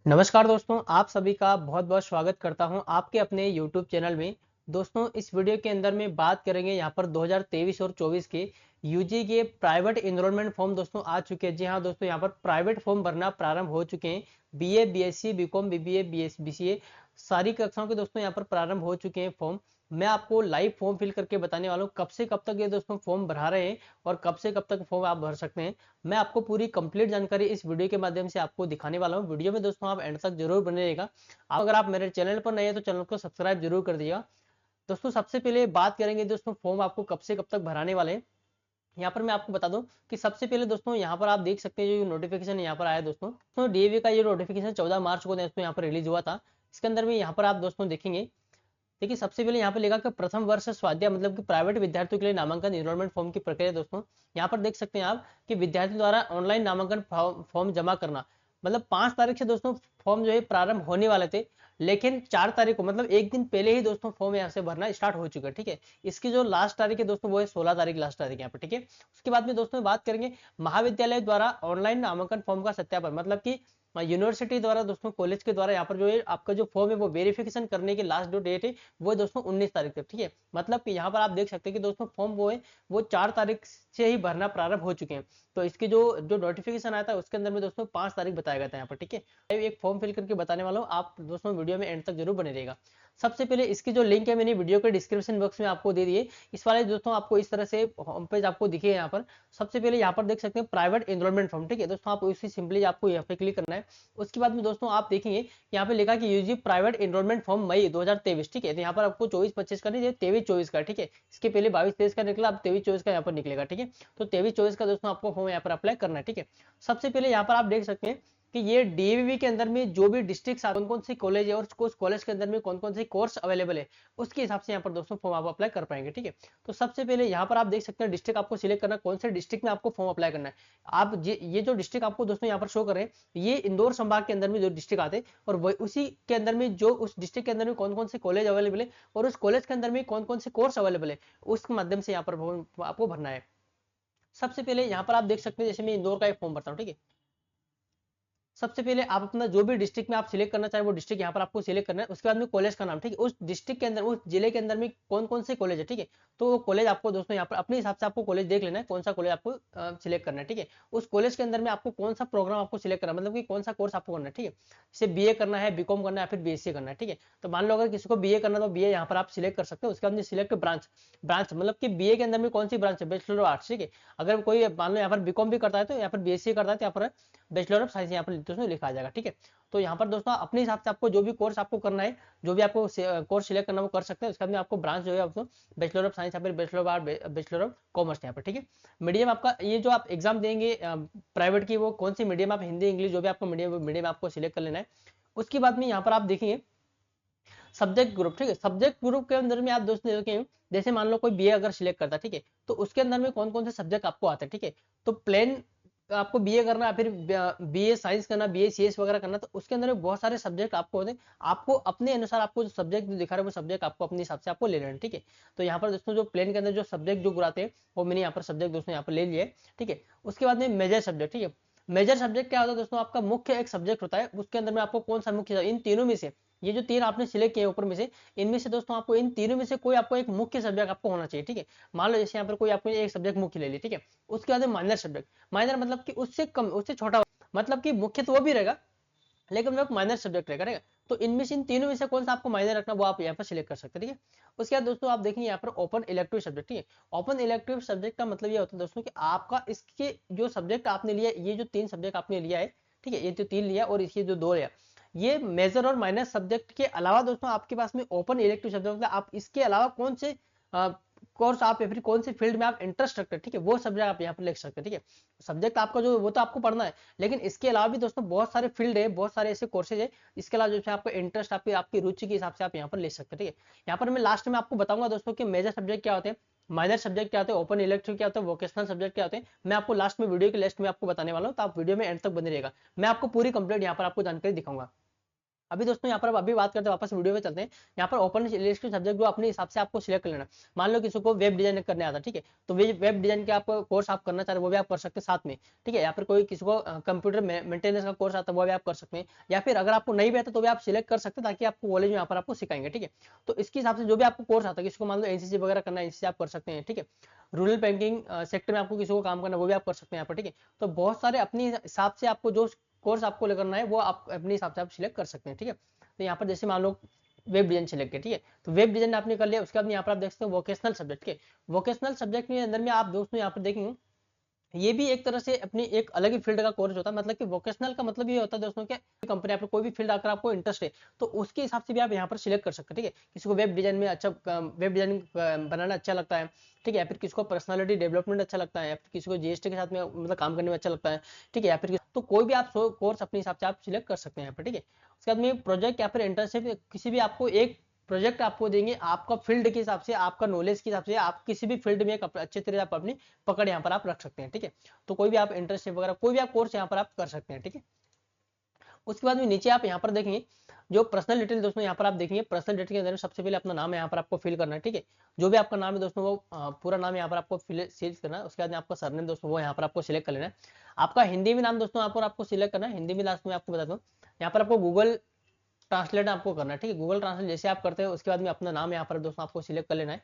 नमस्कार दोस्तों, आप सभी का बहुत बहुत स्वागत करता हूं आपके अपने YouTube चैनल में। दोस्तों, इस वीडियो के अंदर में बात करेंगे यहाँ पर 2023 और 24 के यूजी के प्राइवेट एनरोलमेंट फॉर्म दोस्तों आ चुके हैं। जी हाँ दोस्तों, यहाँ पर प्राइवेट फॉर्म भरना प्रारंभ हो चुके हैं। BA, BSc, BCom, BBA, BCA सारी कक्षाओं के दोस्तों यहाँ पर प्रारंभ हो चुके हैं फॉर्म। मैं आपको लाइव फॉर्म फिल करके बताने वाला हूँ कब से कब तक ये दोस्तों फॉर्म भरा रहे हैं और कब से कब तक फॉर्म आप भर सकते हैं। मैं आपको पूरी कंप्लीट जानकारी इस वीडियो के माध्यम से आपको दिखाने वाला हूँ। वीडियो में दोस्तों आप एंड तक जरूर बने रहेगा। अगर आप मेरे चैनल पर नए हैं तो चैनल को सब्सक्राइब जरूर कर दिएगा। दोस्तों, सबसे पहले बात करेंगे दोस्तों फॉर्म आपको कब से कब तक भराने वाले हैं। यहाँ पर मैं आपको बता दूं कि सबसे पहले दोस्तों यहाँ पर आप देख सकते हैं जो नोटिफिकेशन यहाँ पर आया दोस्तों डीएवी का ये नोटिफिकेशन 14 मार्च को दोस्तों यहाँ पर रिलीज हुआ था। इसके अंदर में यहाँ पर आप दोस्तों देखेंगे। देखिए, सबसे पहले यहाँ पे लिखा कि प्रथम वर्ष स्वाध्याय मतलब कि प्राइवेट विद्यार्थियों के लिए नामांकन एनरोलमेंट फॉर्म की प्रक्रिया दोस्तों। यहाँ पर देख सकते हैं आप कि विद्यार्थियों द्वारा ऑनलाइन नामांकन फॉर्म जमा करना। मतलब 5 तारीख से दोस्तों फॉर्म जो है प्रारंभ होने वाले थे, लेकिन 4 तारीख को मतलब एक दिन पहले ही दोस्तों फॉर्म यहाँ से भरना स्टार्ट हो चुका है। ठीक है, इसकी जो लास्ट तारीख है दोस्तों वो है 16 तारीख लास्ट तारीख यहाँ पर। ठीक है, उसके बाद में दोस्तों बात करेंगे महाविद्यालय द्वारा ऑनलाइन नामांकन फॉर्म का सत्यापन। मतलब कि यूनिवर्सिटी द्वारा दोस्तों कॉलेज के द्वारा यहाँ पर जो है आपका जो फॉर्म है वो वेरिफिकेशन करने की लास्ट जो डेट है वो दोस्तों 19 तारीख तक। ठीक है, मतलब कि यहाँ पर आप देख सकते हैं कि दोस्तों फॉर्म वो है वो 4 तारीख से ही भरना प्रारंभ हो चुके हैं। तो इसके जो जो नोटिफिकेशन आया था उसके अंदर में दोस्तों 5 तारीख बताया गया था यहाँ पर। ठीक है, एक फॉर्म फिल करके बताने वाला हूँ, आप दोस्तों वीडियो में एंड तक जरूर बने रहेगा। सबसे पहले इसकी जो लिंक है मैंने वीडियो के डिस्क्रिप्शन बॉक्स में आपको दे दिए। इस वाले दोस्तों आपको इस तरह से होम पेज आपको दिखे यहाँ पर। सबसे पहले यहाँ पर देख सकते हैं प्राइवेट एनरोलमेंट फॉर्म। ठीक है दोस्तों, आप उसी सिंपली आपको यहाँ पे क्लिक करना है। उसके बाद में दोस्तों आप देखेंगे यहाँ पे लिखा कि यूजी प्राइवेट एनरोलमेंट फॉर्म मई 2023। ठीक है, तो यहाँ पर आपको 24-25 का नहीं, 23-24 का। ठीक है, इसके पहले 22-23 का निकला, अब 23-24 का यहाँ पर निकलेगा। ठीक है, तो 23-24 का दोस्तों आपको फॉर्म यहाँ पर अप्लाई करना है। ठीक है, सबसे पहले यहाँ पर आप देख सकते हैं कि ये डीएवीवी के अंदर में जो भी डिस्ट्रिक्ट कौन कौन सी कॉलेज है और उस कॉलेज के अंदर में कौन कौन सी कोर्स अवेलेबल है उसके हिसाब से यहाँ पर दोस्तों फॉर्म आप अप्लाई कर पाएंगे। ठीक है, तो सबसे पहले यहाँ पर आप देख सकते हैं डिस्ट्रिक्ट आपको सिलेक्ट करना, कौन से डिस्ट्रिक्ट में आपको फॉर्म अप्लाई करना है। आप ये जो डिस्ट्रिक्ट आपको दोस्तों यहाँ पर शो कर रहे हैं ये इंदौर संभाग के अंदर में जो डिस्ट्रिक्ट आते हैं और वही उसी के अंदर में जो उस डिस्ट्रिक्ट के अंदर में कौन कौन से कॉलेज अवेलेबल है और उस कॉलेज के अंदर में कौन कौन से कोर्स अवेलेबल है उसके माध्यम से यहाँ पर आपको भरना है। सबसे पहले यहाँ पर आप देख सकते हैं जैसे मैं इंदौर का एक फॉर्म भरता हूँ। ठीक है, सबसे पहले आप अपना जो भी डिस्ट्रिक्ट में आप सिलेक्ट करना चाहे वो डिस्ट्रिक्ट यहाँ पर आपको सिलेक्ट करना है। उसके बाद में कॉलेज का नाम। ठीक है, उस डिस्ट्रिक्ट के अंदर उस जिले के अंदर में कौन कौन से कॉलेज है। ठीक है, तो वो कॉलेज आपको दोस्तों यहाँ पर अपने हिसाब से आपको कॉलेज देख लेना है कौन सा कॉलेज आपको सिलेक्ट करना है। ठीक है, उस कॉलेज के अंदर में आपको कौन सा प्रोग्राम आपको सिलेक्ट करना है, मतलब कि कौन सा कोर्स आपको करना है। ठीक है, जैसे बीए करना है, बीकॉम करना है, फिर बीएससी करना है। ठीक है, तो मान लो अगर किसी को बीए करना है तो बीए यहाँ पर आप सिलेक्ट कर सकते हो। उसके बाद में सिलेक्ट ब्रांच। ब्रांच मतलब कि बीए के अंदर में कौन सी ब्रांच है, बैचलर ऑफ आर्ट्स। ठीक है, अगर कोई मान लो यहाँ पर बीकॉम भी करता है तो यहाँ पर बीएससी करता है तो यहाँ पर बैचलर ऑफ साइंस यहाँ पर दोस्तों लिखा आ जाएगा। ठीक है, तो यहाँ पर दोस्तों अपने हिसाब से आपको जो भी कोर्स आपको करना है, जो भी आपको कोर्स सिलेक्ट करना है वो कर सकते हैं। उसके बाद में आपको ब्रांच जो है आपको बैचलर ऑफ साइंस या फिर bachelor of art, bachelor of commerce यहाँ पर। ठीक है, मीडियम आपका ये जो आप एग्जाम देंगे प्राइवेट की वो कौन सी मीडियम, आप हिंदी इंग्लिश जो भी आपको मीडियम मीडियम आपको सिलेक्ट कर लेना है। उसके बाद में यहाँ पर आप देखेंगे सब्जेक्ट ग्रुप। ठीक है, सब्जेक्ट ग्रुप के अंदर में आप दोस्तों देखें जैसे मान लो कोई बीए अगर सिलेक्ट करता है। ठीक है, तो उसके अंदर में कौन कौन से सब्जेक्ट आपको आते हैं। ठीक है, तो प्लेन आपको बीए करना है, फिर बीए साइंस करना, बीए सीएस वगैरह करना, तो उसके अंदर बहुत सारे सब्जेक्ट आपको होते हैं। आपको अपने अनुसार आपको जो सब्जेक्ट दिखा रहे हैं वो सब्जेक्ट आपको अपने हिसाब से आपको ले लेना है। ठीक है, तो यहाँ पर दोस्तों जो प्लेन के अंदर जो सब्जेक्ट जो गुराते हैं वो मैंने यहाँ पर सब्जेक्ट दोस्तों यहाँ पर ले लिए। ठीक है, उसके बाद में मेजर सब्जेक्ट। ठीक है, मेजर सब्जेक्ट क्या होता है दोस्तों, आपका मुख्य एक सब्जेक्ट होता है उसके अंदर में आपको कौन सा मुख्य, इन तीनों में से ये जो तीन आपने सिलेक्ट किए ऊपर में से इनमें से दोस्तों आपको इन तीनों में से कोई आपको एक मुख्य सब्जेक्ट आपको होना चाहिए। ठीक है, मान लो जैसे यहाँ पर कोई आपको एक सब्जेक्ट मुख्य ले लिया। ठीक है, उसके बाद माइनर सब्जेक्ट। माइनर मतलब कि उससे कम उससे छोटा, मतलब कि मुख्य तो वो भी रहेगा लेकिन वो माइनर सब्जेक्ट रहेगा। तो इनमें से इन तीनों में से कौन सा आपको माइनर रखना वो आप यहाँ पर सिलेक्ट कर सकते हैं। ठीक है, उसके बाद दोस्तों आप देखेंगे यहाँ पर ओपन इलेक्टिव सब्जेक्ट। ठीक है, ओपन इलेक्टिव सब्जेक्ट का मतलब ये होता है दोस्तों कि आपका इसके जो सब्जेक्ट आपने लिया, ये जो 3 सब्जेक्ट आपने लिया है। ठीक है, ये जो 3 लिया और इसके जो 2 लिया, ये मेजर और माइनर सब्जेक्ट के अलावा दोस्तों आपके पास में ओपन इलेक्टिव सब्जेक्ट मतलब आप इसके अलावा कौन से कोर्स आप या फिर कौन से फील्ड में आप इंटरेस्ट रखते हैं। ठीक है, वो सब्जेक्ट आप यहाँ पर लिख सकते हैं। ठीक है, सब्जेक्ट आपका जो वो तो आपको पढ़ना है, लेकिन इसके अलावा भी दोस्तों बहुत सारे फील्ड है, बहुत सारे ऐसे कोर्सेज है इसके अलावा जो आपका इंटरेस्ट आपकी आपकी रुचि के हिसाब से आप यहाँ पर ले सकते हैं। ठीक है, यहाँ पर मैं लास्ट में आपको बताऊंगा दोस्तों कि मेजर सब्जेक्ट क्या होते हैं, माइनर सब्जेक्ट क्या होते हैं, ओपन इलेक्टिव क्या होता है, वोकेशनल सब्जेक्ट क्या होते हैं। मैं आपको लास्ट में वीडियो के लास्ट में आपको बताने वाला हूँ, तो आप वीडियो में एंड तक बने रहेगा। मैं आपको पूरी कंप्लीट यहाँ पर आपको जानकारी दिखाऊंगा। अभी दोस्तों यहाँ पर अभी बात करते हैं, वापस वीडियो में चलते हैं। यहाँ पर ओपन लिस्ट सब्जेक्ट जो अपने हिसाब से आपको सिलेक्ट कर लेना। मान लो किसी को वेब डिजाइन करने आता है, ठीक है, तो वेब डिजाइन के आप कोर्स आप करना चाहते हैं वो भी आप कर सकते हैं साथ में, ठीक है। या फिर कोई किसी को कंप्यूटर मेंटेनेंस का कोर्स आता है वो भी आप कर सकते हैं, या फिर अगर आपको नहीं भी आता तो भी आप सिलेक्ट कर सकते हैं, ताकि आपको कॉलेज में यहाँ पर आपको सिखाएंगे, ठीक है। तो इसके हिसाब से जो भी आपको कोर्स आता है, किसी को मान लो एनसीसी वगैरह करना है, एनसीसी आप कर सकते हैं, ठीक है। रूरल बैंकिंग सेक्टर में आपको किसी को काम करना है वो भी आप कर सकते हैं यहाँ पर, ठीक है। तो बहुत सारे अपने हिसाब से आपको जो कोर्स आपको करना है वो आप अपने हिसाब से आप सिलेक्ट कर सकते हैं, ठीक है। तो यहाँ पर जैसे मान लो वेब डिजाइन सिलेक्ट किया, ठीक है, तो वेब डिजाइन आपने कर लिया। उसके बाद यहाँ पर आप देख सकते हैं वोकेशनल सब्जेक्ट के, वोकेशनल सब्जेक्ट के अंदर में आप दोस्तों यहाँ पर देखेंगे ये भी एक तरह से अपनी एक अलग ही फील्ड का कोर्स होता है। मतलब कि वोकेशनल का मतलब ये होता है दोस्तों कि कंपनी आपको कोई भी फील्ड अगर आपको इंटरेस्ट है तो उसके हिसाब से भी आप यहाँ पर सिलेक्ट कर सकते हैं, ठीक है। किसी को वेब डिजाइन में अच्छा वेब डिजाइन बनाना अच्छा लगता है, ठीक है, या फिर किसी को पर्सनालिटी डेवलपमेंट अच्छा लगता है, या फिर किसी को जीएसटी के साथ में मतलब काम करने में अच्छा लगता है, ठीक है, या फिर तो कोई भी आप कोर्स अपने हिसाब से आप सिलेक्ट कर सकते हैं यहाँ पर, ठीक है। उसके बाद में प्रोजेक्ट या फिर इंटर्नशिप, किसी भी आपको एक प्रोजेक्ट आपको देंगे, आपका फील्ड के हिसाब से, आपका नॉलेज के हिसाब से, आप किसी भी फील्ड में एक अच्छे तरह आप अपनी पकड़ यहाँ पर आप रख सकते हैं, ठीक है। तो कोई भी आप इंटर्नशिप वगैरह कोई भी आप कोर्स यहाँ पर आप कर सकते हैं, ठीक है। उसके बाद में नीचे आप यहाँ पर देखेंगे जो पर्सनल डिटेल दोस्तों यहाँ पर आप देखेंगे, पर्सनल डिटेल के अंदर सबसे पहले अपना नाम यहाँ पर आपको फिल करना है, ठीक है। जो भी आपका नाम है दोस्तों वो पूरा नाम यहाँ पर आपको फिल करना है। उसके बाद में आपका सरनेम दोस्तों वो यहाँ पर आपको सिलेक्ट कर लेना है। आपका हिंदी में नाम दोस्तों यहाँ पर आपको सिलेक्ट करना है। हिंदी में लास्ट में आपको बता दूँ, यहाँ पर आपको गूगल ट्रांसलेट आपको करना है, ठीक है। गूगल ट्रांसलेट जैसे आप करते हैं उसके बाद में अपना नाम यहाँ पर दोस्तों आपको सिलेक्ट कर लेना है,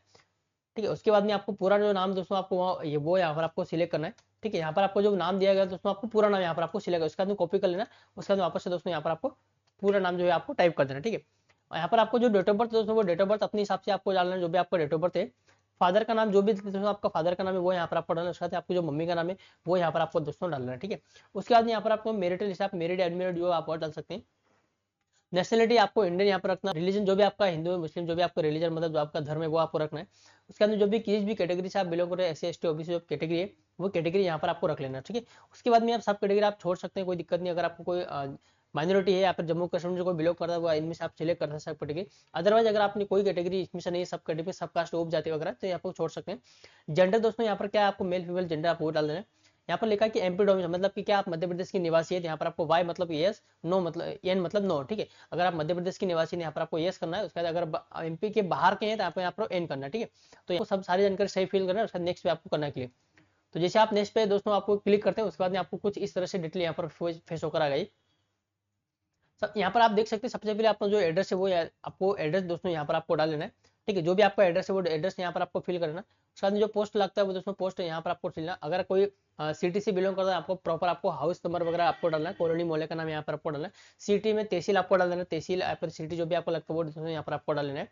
ठीक है। उसके बाद में आपको पूरा जो नाम दोस्तों आपको वो यहाँ पर आपको सिलेक्ट करना है, ठीक है। यहाँ पर आपको जो नाम दिया गया दोस्तों आपको पूरा नाम यहाँ पर आपको सिलेक्ट, उसके बाद में कॉपी कर लेना। उसके बाद वापस से दोस्तों यहाँ पर आपको पूरा नाम जो है आपको टाइप कर देना, ठीक है। और यहाँ पर आपको जो डेट ऑफ बर्थ दोस्तों वो डेट ऑफ बर्थ अपने हिसाब से आपको डालना है, जो भी आपका डेट ऑफ बर्थ है। फादर का नाम जो भी दोस्तों आपका फादर का नाम है वो यहाँ पर आपको डालना है। उसके बाद आपको जो मम्मी का नाम है वो यहाँ पर आपको दोस्तों डालना है, ठीक है। उसके बाद यहाँ पर आपको मेरिटल हिसाब मेरिड एडमिट जो आप और डाल सकते हैं। नेशनलिटी आपको इंडियन यहाँ पर रखना। रिलीजन जो भी आपका हिंदू मुस्लिम जो भी आपका रिलीजन मतलब जो आपका धर्म है वो आपको रखना है। उसके अंदर जो भी किसी भी कैटेगरी से आप बिलोंग कर रहे हैं, एससी एसटी ओबीसी जो कैटेगरी है वो कैटेगरी यहाँ पर आपको रख लेना, ठीक है। उसके बाद में आप सब कैटेगरी आप छोड़ सकते हैं, कोई दिक्कत नहीं। अगर आपको कोई माइनॉरिटी है या फिर जम्मू कश्मीर जो कोई बिलोंग करता है वो इनमें से आप सिलेक्ट करते हैं सब कैटेगरी। अदरवाइज अगर आपने कोई कैटेगरी इसमें से नहीं सब कैटेगरी सब कास्ट उप जाति वगैरह तो यहाँ पर छोड़ सकते हैं। जेंडर दोस्तों यहाँ पर क्या आपको मेल फीमेल जेंडर आप वो डाल देना है। यहाँ पर लिखा है कि एमपी डोमिसाइल मतलब कि क्या आप मध्य प्रदेश के निवासी है, यहाँ पर आपको वाई मतलब यस, नो मतलब एन मतलब नो, ठीक है। अगर आप मध्य प्रदेश के निवासी हैं यहाँ पर आपको यस करना है। उसके बाद अगर एमपी के बाहर के हैं तो यहाँ पर एन करना है, ठीक है। तो आपको सब सारी जानकारी सही फिल करना है। उसके बाद नेक्स्ट पे आपको करना है क्लिक। तो जैसे आप नेक्स्ट पे दोस्तों आपको क्लिक करते हैं उसके बाद में आपको कुछ इस तरह से डिटेल यहाँ पर फेस होकर आ गई। सब यहाँ पर आप देख सकते हैं सबसे पहले आपका जो एड्रेस है वो आपको एड्रेस दोस्तों यहाँ पर आपको डाल लेना है, ठीक है। जो भी आपका एड्रेस है वो एड्रेस यहाँ पर आपको फिल करना है। उसके बाद जो पोस्ट लगता है वो दोस्तों पोस्ट यहाँ पर आपको फिलना। अगर कोई सिटी से बिलोंग करता है आपको प्रॉपर आपको हाउस नंबर वगैरह आपको डालना है, कॉलोनी मोहल्ले का नाम यहाँ पर आपको डालना है। सिटी में तहसील आपको डाल देना है, तहसील या फिर सिटी जो भी आपको लगता है वो दोस्तों यहाँ पर आपको डाल लेना है,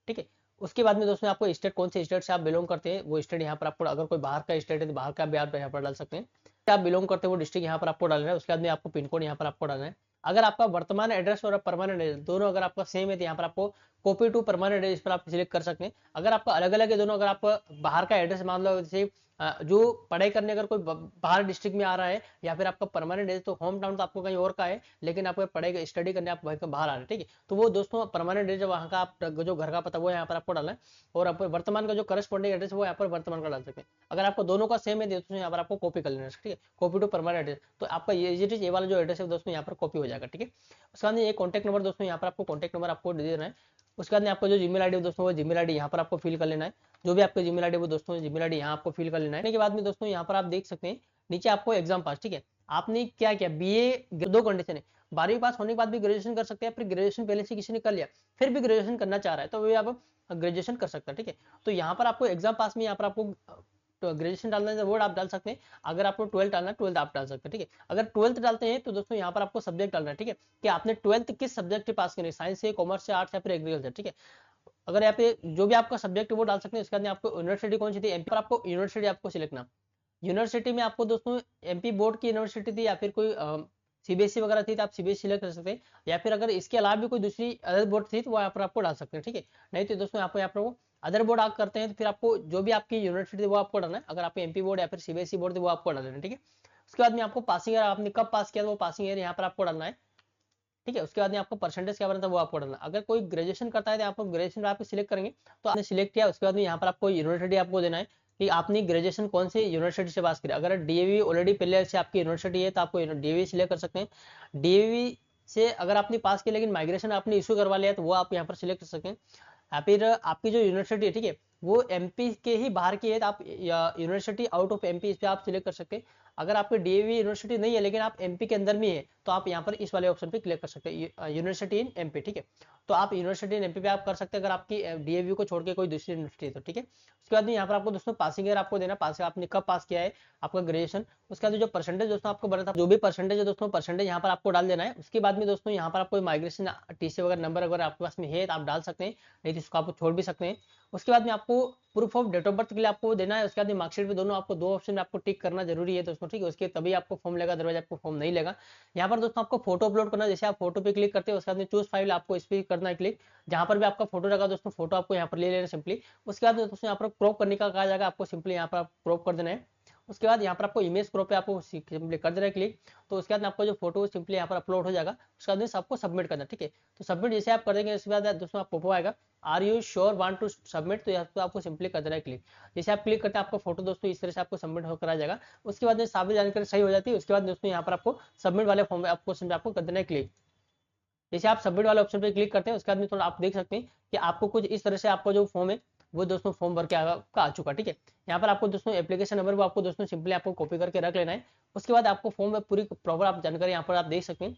ठीक है। उसके बाद में दोस्तों आपको स्टेट कौन से स्टेट से आप बिलोंग करते हैं वो स्टेट यहाँ पर आपको, अगर कोई बाहर का स्टेट है तो बाहर का भी आप यहाँ पर डाल सकते हैं। आप बिलोंग करते हैं वो डिस्ट्रिक्ट यहाँ पर आपको डालना है। उसके बाद में आपको पिन कोड यहाँ पर आपको डालना है। अगर आपका वर्तमान एड्रेस और परमानेंट एड्रेस दोनों अगर आपका सेम है तो यहाँ पर आपको कॉपी टू परमानेंट एड्रेस पर आप सिलेक्ट कर सकते हैं। अगर आपका अलग अलग है दोनों, अगर आप बाहर का एड्रेस मान लो जैसे जो पढ़ाई करने अगर कोई बाहर डिस्ट्रिक्ट में आ रहा है या फिर आपका परमानेंट एड्रेस तो होम टाउन तो आपको कहीं और का है लेकिन आपको पढ़ाई स्टडी करने आप वहीं बाहर आ रहे हैं, ठीक है। तो वो दोस्तों परमानेंट एड्रेस वहाँ का आप जो घर का पता वो यहाँ पर आपको डालना है। और आप वर्तमान का जो करस्पॉन्डिंग एड्रेस वो यहाँ पर वर्तमान का डाल सकते हैं। अगर आपको दोनों का सेम है दोस्तों यहाँ पर आपको कॉपी कर लेना है, ठीक है, कॉपी टू परमानेंट एड्रेस। तो आपका ये वाला जो एड्रेस है दोस्तों यहाँ पर कॉपी हो जाएगा, ठीक है। उसके बाद ये कॉन्टैक्ट नंबर दोस्तों यहाँ पर आपको कॉन्टैक्ट नंबर आपको दे देना है। उसके बाद आपको जो जीमेल आईडी दोस्तों वो जीमेल आईडी यहाँ पर आपको फिल कर लेना है। जो भी आपके जीमेल आईडी वो दोस्तों जीमेल आईडी यहाँ आपको फिल कर लेना है। के बाद में दोस्तों यहाँ पर आप देख सकते हैं नीचे आपको एग्जाम पास, ठीक है। आपने क्या किया बीए, दो कंडीशन है, 12वीं पास होने के बाद भी ग्रेजुएशन कर सकते हैं, फिर ग्रेजुएशन पहले से किसी ने कर लिया फिर भी ग्रेजुएशन करना चाह रहा है तो वो आप ग्रेजुएशन कर सकते हैं, ठीक है। तो यहाँ पर आपको एग्जाम पास में यहाँ पर आपको तो ग्रेजुएशन डालना है वो आप डाल सकते हैं। अगर आपको 12th डालना है 12th आप डाल सकते हैं, ठीक है। अगर 12th डालते हैं तो दोस्तों यहाँ पर आपको सब्जेक्ट डालना है, ठीक है, कि आपने 12th किस सब्जेक्ट पास करें, साइंस से, कॉमर्स से, आर्ट्स या फिर एग्रीकल्चर, ठीक है। अगर यहाँ पे जो भी आपका सब्जेक्ट है वो डाल सकते हैं। इसके बाद आपको यूनिवर्सिटी कौन सी थी, एमपी पर आपको यूनिवर्सिटी आपको सिलेक्ट करना। यूनिवर्सिटी में आपको दोस्तों एमपी बोर्ड की यूनिवर्सिटी थी या फिर कोई सीबीएसई वगैरह थी तो आप सीबीएसई सिलेक्ट कर सकते हैं, या फिर अगर इसके अलावा भी कोई दूसरी अदर बोर्ड थी तो वो यहाँ पर आपको डाल सकते हैं, ठीक है। नहीं तो दोस्तों यहाँ पर वो अदर बोर्ड आप करते हैं तो फिर आपको जो भी आपकी यूनिवर्सिटी वो आपको डालना है। अगर आपको एमपी बोर्ड या फिर सीबीएसई बोर्ड वो आपको डालना है, ठीक है। उसके बाद में आपको पासिंग ईयर आपने कब पास किया वो पासिंग ईयर यहाँ पर आपको डालना है, ठीक है। उसके बाद में आपको परसेंटेज क्या बनता है वो आपको डालना। अगर कोई ग्रेजुएशन करता है तो आपको ग्रेजुएशन आप सिलेक्ट करेंगे तो आपने सिलेक्ट किया। उसके बाद में यहाँ पर आपको यूनिवर्सिटी आपको देना है कि आपने ग्रेजुएशन कौन से यूनिवर्सिटी से पास किया। अगर डीएवी ऑलरेडी पहले से आपकी यूनिवर्सिटी है तो आपको डीएवी सिलेक्ट कर सकते हैं। डीएवी से अगर आपने पास किया लेकिन माइग्रेशन आपने इशू करवा लिया तो वो आप यहाँ पर सिलेक्ट कर सकें। या फिर आपकी जो यूनिवर्सिटी है, ठीक है, वो एमपी के ही बाहर की है तो आप यूनिवर्सिटी आउट ऑफ एमपी इस पे आप सिलेक्ट कर सकते हैं। अगर आपके डीएवी यूनिवर्सिटी नहीं है लेकिन आप एमपी के अंदर में है तो आप यहाँ पर इस वाले ऑप्शन पे क्लिक कर सकते हैं, यूनिवर्सिटी इन एमपी, ठीक है। तो आप यूनिवर्सिटी इन एमपी पे आप कर सकते हैं अगर आपकी डीएवी को छोड़ के कोई दूसरी यूनिवर्सिटी है तो, ठीक है। उसके बाद में यहाँ पर आपको दोस्तों पासिंग ईयर आपको देना, पास आपने कब पास किया है, आपका ग्रेजुएशन। उसके बाद जो परसेंटेज दोस्तों आपको बना था, जो भी परसेंटेज है दोस्तों, परसेंटेज यहाँ पर आपको डाल देना है। उसके बाद में दोस्तों यहाँ पर आपको माइग्रेशन टीसी वगैरह नंबर अगर आपके पास में है तो आप डाल सकते हैं, नहीं तो इसको आप छोड़ भी सकते हैं। उसके बाद में आपको proof of date of birth के लिए आपको देना है। उसके बाद मार्कशीट पे दोनों आपको 2 ऑप्शन में आपको टिक करना जरूरी है दोस्तों, ठीक है। उसके तभी आपको फॉर्म लेगा, अदरवाइज आपको फॉर्म नहीं लेगा। यहाँ पर दोस्तों आपको फोटो अपलोड करना है, जैसे आप फोटो पे क्लिक करते हैं उसके बाद में चूज फाइल आपको इस पे करना है क्लिक। जहां पर भी आपका फोटो लगा दोस्तों, फोटो आपको यहाँ पर ले लेना सिंपली। उसके बाद दोस्तों यहाँ पर क्रॉप करने का कहा जाएगा, आपको सिंपली यहाँ पर क्रॉप कर देना है। उसके बाद यहाँ पर आपको इमेज क्रॉप पे आपको सिंपली कर देना है क्लिक। तो उसके बाद आपका जो फोटो सिंपली यहाँ पर अपलोड हो जाएगा। उसके बाद आपको सबमिट करना है, ठीक है। तो सबमिट जैसे आप कर देंगे उसके बाद दोस्तों आपको पॉपअप आएगा, are you sure want to submit, तो यहाँ पर आपको सिंपली कर देना है क्लिक। जैसे आप क्लिक करते हैं आपका फोटो दोस्तों इस तरह से आपको सबमिट होकर आ जाएगा। उसके बाद सारी जानकारी सही हो जाती है। उसके बाद दोस्तों यहाँ पर आपको सबमिट वाले फॉर्म आपको कर देना है क्लिक। जैसे आप सबमिट वाले ऑप्शन पे क्लिक करते हैं उसके बाद में थोड़ा आप देख सकते हैं कि आपको कुछ इस तरह से आपका जो फॉर्म है वो दोस्तों फॉर्म भर के आ चुका, ठीक है। यहाँ पर आपको दोस्तों एप्लीकेशन नंबर वो आपको दोस्तों सिंपली आपको कॉपी करके रख लेना है। उसके बाद आपको फॉर्म में पूरी प्रॉपर आप जानकारी यहाँ पर आप देख सकते हैं।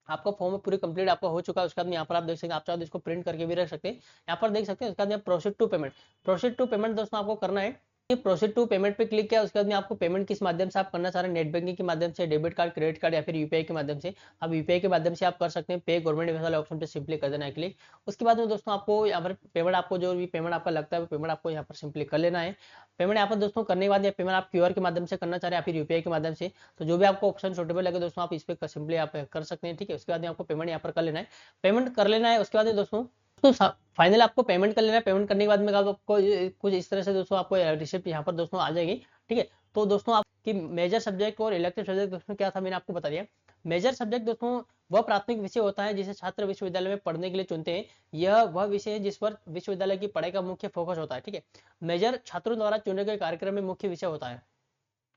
आपका फॉर्म पूरी कंप्लीट आपका हो चुका है। उसके बाद यहाँ पर आप देख सकते हैं, आप चाहो तो इसको प्रिंट करके भी रख सकते हैं, यहाँ पर देख सकते हैं। उसके बाद proceed to payment, proceed to payment दोस्तों आपको करना है। प्रोसीड टू पेमेंट पे क्लिक किया उसके बाद में आपको पेमेंट किस माध्यम से आप करना चाह रहे हैं, नेट बैंकिंग के माध्यम से, डेबिट कार्ड, क्रेडिट कार्ड या फिर यूपीआई के माध्यम से। आप यूपीआई के माध्यम से आप कर सकते हैं पे गवर्नमेंट वाले ऑप्शन पे सिंपली कर देना है क्लिक। उसके बाद में दोस्तों आपको यहाँ पर पेमेंट, आपको जो भी पेमेंट आपका लगता है वो पेमेंट आपको यहाँ पर सिंपली कर लेना है। पेमेंट यहाँ पर दोस्तों करने के बाद या पेमेंट आप क्यूआर के माध्यम से करना चाह रहे हैं या फिर यूपीआई के माध्यम से, तो जो भी आपको ऑप्शन सूटेबल लगे दोस्तों आप इस पर सिंपली आप कर सकते हैं, ठीक है। उसके बाद आपको पेमेंट यहाँ पर कर लेना है, पेमेंट कर लेना है। उसके बाद दोस्तों तो फाइनल आपको पेमेंट कर लेना है। पेमेंट करने के बाद में आपको कुछ इस तरह से दोस्तों आपको रिसिप्ट यहाँ पर दोस्तों आ जाएगी, ठीक है। तो दोस्तों आपकी मेजर सब्जेक्ट और इलेक्टिव सब्जेक्ट दोस्तों क्या था मैंने आपको बता दिया। मेजर सब्जेक्ट दोस्तों वह प्राथमिक विषय होता है जिसे छात्र विश्वविद्यालय में पढ़ने के लिए चुनते हैं। यह वह विषय है जिस पर विश्वविद्यालय की पढ़ाई का मुख्य फोकस होता है, ठीक है। मेजर छात्रों द्वारा चुने गए कार्यक्रम में मुख्य विषय होता है।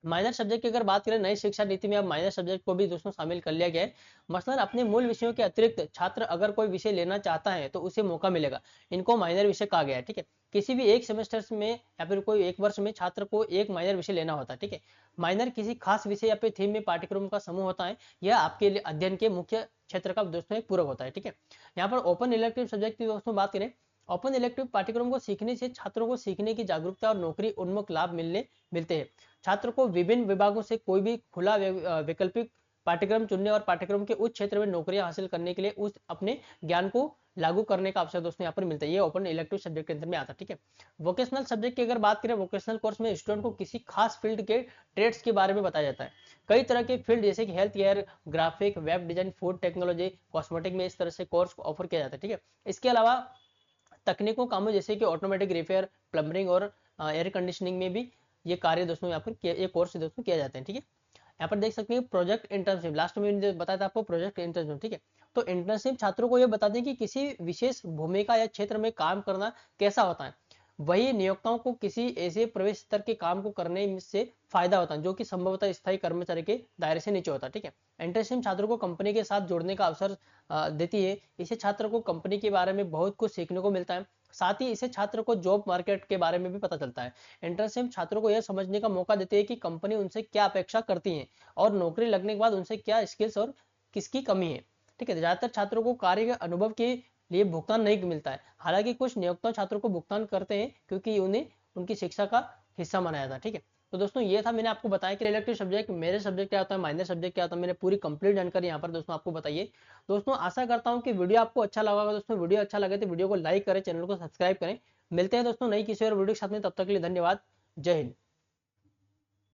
माइनर सब्जेक्ट की अगर बात करें, नई शिक्षा नीति में अब माइनर सब्जेक्ट को भी दोस्तों शामिल कर लिया गया है। मसलन अपने मूल विषयों के अतिरिक्त छात्र अगर कोई विषय लेना चाहता है तो उसे मौका मिलेगा। इनको माइनर विषय कहा गया है, ठीक है। किसी भी एक सेमेस्टर में या फिर कोई एक वर्ष में छात्र को एक माइनर विषय लेना होता है, ठीक है। माइनर किसी खास विषय या फिर थीम में पाठ्यक्रम का समूह होता है। यह आपके लिए अध्ययन के मुख्य क्षेत्र का दोस्तों एक पूरक होता है, ठीक है। यहाँ पर ओपन इलेक्टिव सब्जेक्ट की दोस्तों बात करें, ओपन इलेक्टिव पाठ्यक्रम को सीखने से छात्रों को सीखने की जागरूकता और नौकरी उन्मुख लाभ मिलते हैं। छात्र को विभिन्न विभागों से कोई भी खुला वैकल्पिक पाठ्यक्रम चुनने और पाठ्यक्रम के उस क्षेत्र में नौकरियां हासिल करने के लिए उस अपने ज्ञान को लागू करने का अवसर दोस्तों यहाँ पर मिलता है। ये ओपन इलेक्टिव सब्जेक्ट के अंदर में आता है, ठीक है। वोकेशनल सब्जेक्ट की अगर बात करें, वोकेशनल कोर्स में स्टूडेंट को किसी खास फील्ड के ट्रेड्स के बारे में बताया जाता है। कई तरह के फील्ड जैसे कि health care, graphic, web design, food technology, cosmetic में इस तरह से कोर्स ऑफर किया जाता है, ठीक है। इसके अलावा तकनीकों कामों जैसे कि ऑटोमेटिक रिपेयर, प्लम्बरिंग और एयर कंडीशनिंग में भी ये कार्य दोस्तों यहाँ पर ये कोर्स दोस्तों किया जाते हैं, ठीक है। यहाँ पर देख सकते हैं प्रोजेक्ट इंटर्नशिप, लास्ट में मैंने बताया था आपको प्रोजेक्ट इंटर्नशिप, ठीक है। तो इंटर्नशिप छात्रों को ये बताते हैं कि किसी विशेष भूमिका या क्षेत्र में काम करना कैसा होता है। वही नियोक्ताओं को किसी ऐसे प्रवेश स्तर के काम को करने से फायदा होता है जो कि संभवतः स्थायी कर्मचारी के दायरे से नीचे होता है, ठीक है। इंटर्नशिप छात्रों को कंपनी के साथ जोड़ने का अवसर देती है। इससे छात्र को कंपनी के बारे में बहुत कुछ सीखने को मिलता है। साथ ही इससे छात्र को जॉब मार्केट के बारे में भी पता चलता है। इंटर्नशिप छात्रों को यह समझने का मौका देती है कि कंपनी उनसे क्या अपेक्षा करती है और नौकरी लगने के बाद उनसे क्या स्किल्स और किसकी कमी है, ठीक है। ज्यादातर छात्रों को कार्य के अनुभव के लिए भुगतान नहीं मिलता है। हालांकि कुछ नियोक्ता छात्रों को भुगतान करते हैं क्योंकि उन्हें उनकी शिक्षा का हिस्सा माना जाता है, ठीक है। तो दोस्तों ये था, मैंने आपको बताया कि रिलेक्टिव सब्जेक्ट, मेरे सब्जेक्ट क्या होता है, माइनर सब्जेक्ट क्या होता है, मैंने पूरी कंप्लीट जानकारी यहाँ पर दोस्तों आपको बताइए। दोस्तों आशा करता हूँ कि वीडियो आपको अच्छा लगा होगा। दोस्तों वीडियो अच्छा लगे तो वीडियो को लाइक करें, चैनल को सब्सक्राइब करें। मिलते हैं दोस्तों नई किसी और वीडियो के साथ में, तब तक के लिए धन्यवाद। जय हिंद।